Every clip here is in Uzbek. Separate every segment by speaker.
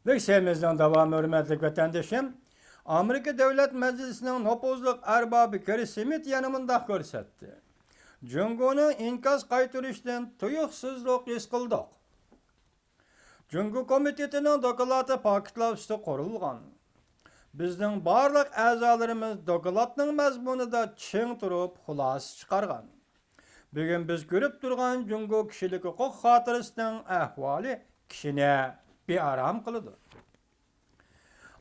Speaker 1: Lüksemizden devam hürmetlik vatandaşım. Amerika Devlet Meclisi'nin nopuzluk erbabı Kerry Smith yanımında görsetti. Cungo'nu inkaz kaytırıştan tuyuksuzluk his kıldık. Cungo Komitetinin dokladı paketlab üstü kurulgan. Bizning barliq a'zolarimiz dokladning mazmunida ching turib xulosa chiqargan. Bugun biz ko'rib turgan Cungo kishilik huquq xotirasining ahvoli kishini bearam qiladi.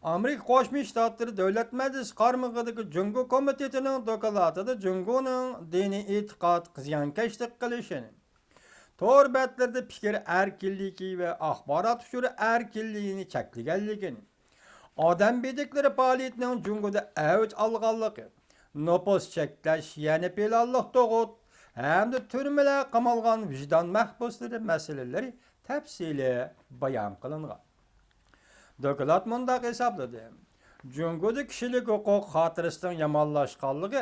Speaker 1: Amerika Qo'shma Shtatlari Davlat Majlisi qarmog'idagi Cungo komitetining dokladida Cungoning diniy e'tiqod ziyonkashlik qilishini, tor betlarda fikr erkinligi va axborot uchuri erkinligini cheklaganligini, odam bedekleri faaliyetining Cungoda avj olganligi, nopos cheklash, yana pelalliq to'g'ut hamda turmalar qamalgan vijdon mahbuslari masalalari tafsili bayon qilingan. Doklad mundaq hisobladi. Cungoda kishilik huquq xotirasining yomonlashganligi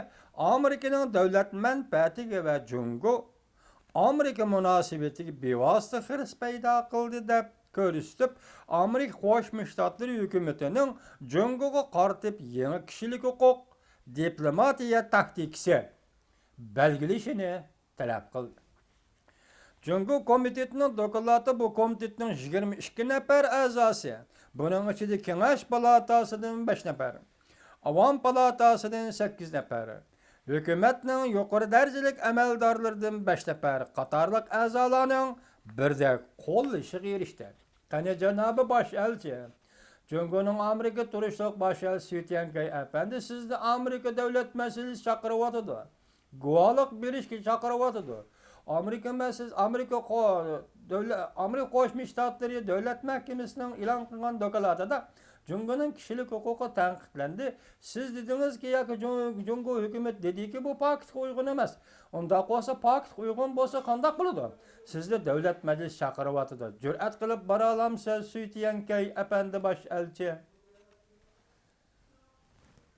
Speaker 1: Amerikaning davlat manfaatiga va Cungo Amerika munosabatiga bevosita xiris paydo qildi deb ko'rsatib, Amerika Qo'shma Shtatlari hukumatining Cungoga qaratib yangi kishilik huquq diplomatiya taktikasi belgilashini talab qildi. Cungo komitetining doklati bu komitetning 22 nafar a'zosi, buning ichida Kengash palatasidan 5 nafar, Avam palatasidan 8 nafar, hukumatning yuqori darajalik amaldorlaridan 5 nafar qatorliq a'zolarning birdek qo'llashiga erishdi. Qani janobi bosh elchi, Cungoning Amerika turishliq bosh elchisi Suytyankay apandi sizni Amerika davlat majlisi chaqiryotdi. Guvohlik berishga chaqiryotdi. Amerika Qo'shma Shtatlari Davlat Mahkamasining e'lon qilgan dokladida Cungoning kishilik huquqi tanqidlandi. Siz dedingizki, yoki Cungo hukumat dediki bu paktga uyg'un emas. Unda bo'lsa pakt uyg'un bo'lsa qanday bo'ladi? Sizni davlat majlisi chaqiryapti. Jur'at qilib bora olamsiz Suytyankay apandi bosh elchi?